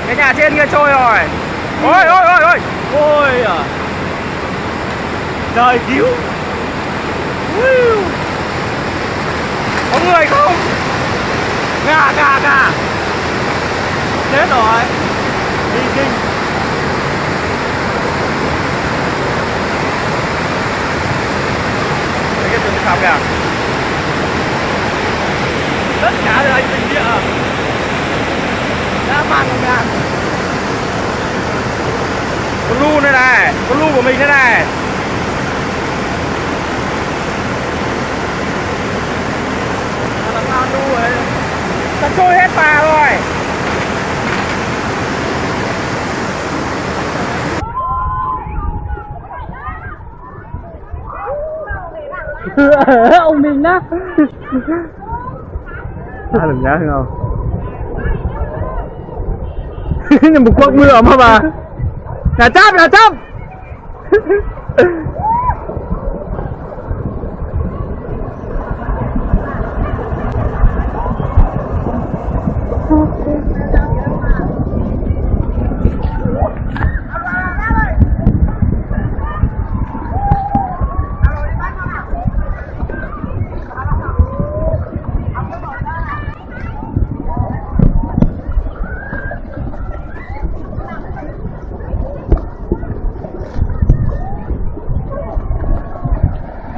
Cái nhà trên kia trôi rồi. Ôi ôi ôi ôi. Ôi à. Trời cứu. Có người không? Gà gà gà. Chết rồi. Đi kinh. Đấy cái trường khám kìa. Tất cả đều anh tình địa. Đã mang không nha. Con lu đây này, con lu của mình thế này. Làm sao lu ấy. Ta trôi hết phà rồi. Ông mình đó. Đừng nhá không? Nhưng một quất mưa mà bà. Là chấp.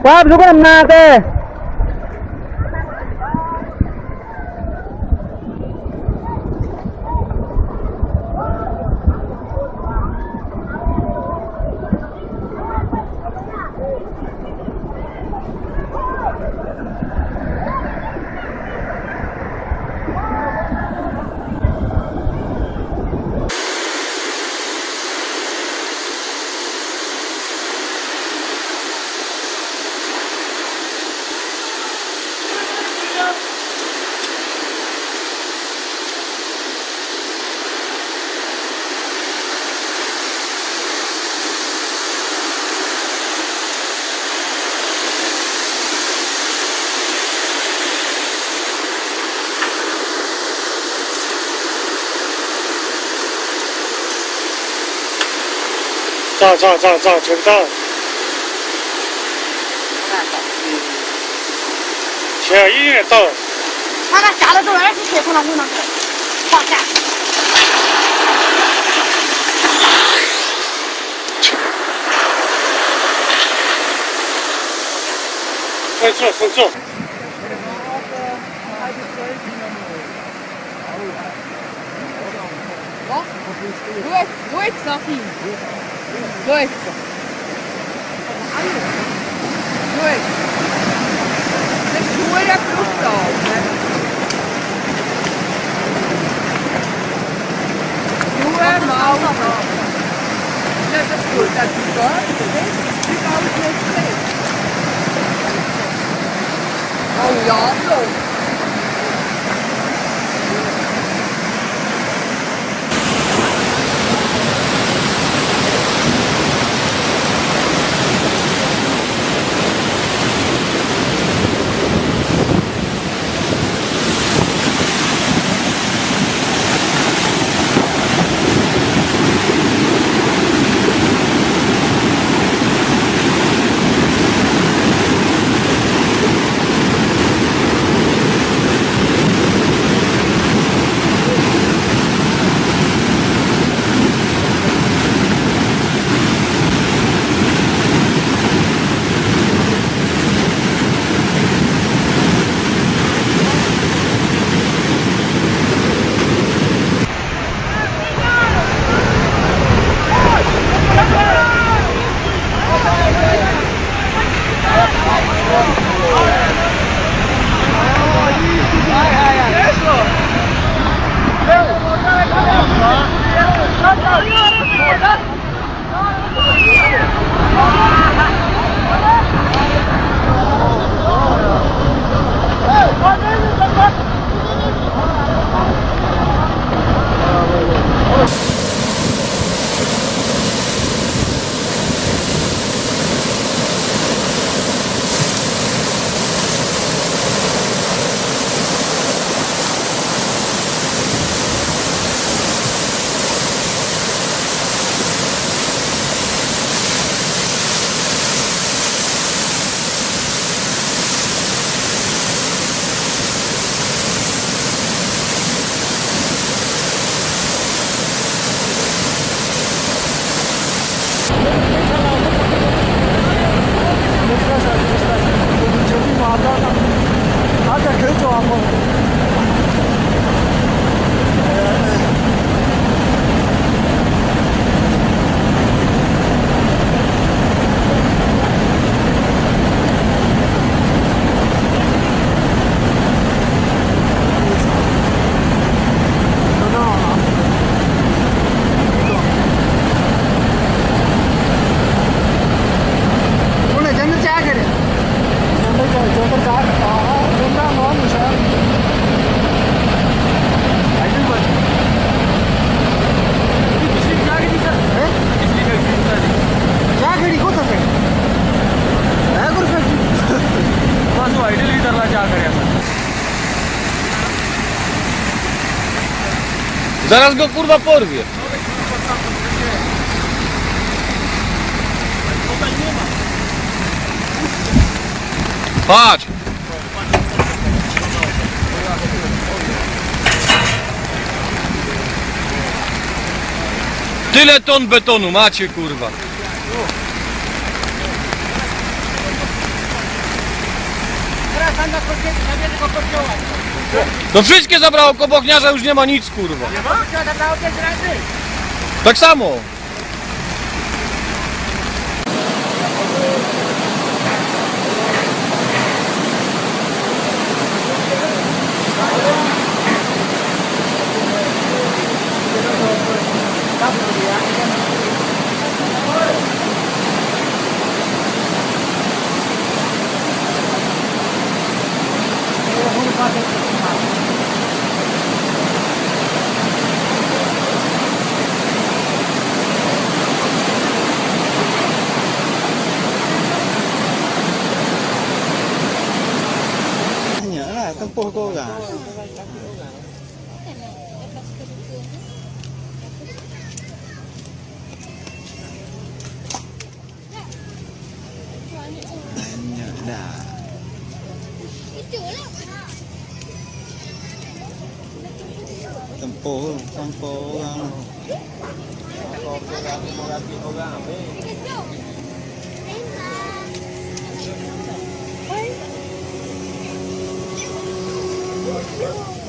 Wah, besok kan nate. 자, 정답. 제가 1년에 또. 他那下了之后，20铁从那屋那放下。分错。 Wo ist das hin? Wo ist das? Wo ist das? Das ist nur der Fluss da. Nur mal. Das ist gut, das ist gut. Das ist alles nicht schlecht. Oh ja, so. giờ chiều đi vào đó nóจะคือตัวหมดZaraz go kurwa porwie. Patrz! Tyle ton betonu macie kurwa. teraz tam na tego kościoła To wszystkie zabrało kobochniarza, już nie ma nic kurwa. nie ma? Trzeba zabrało 5 razy Tak samo. nhớ là con cô gà nhớ đã con cô Hey.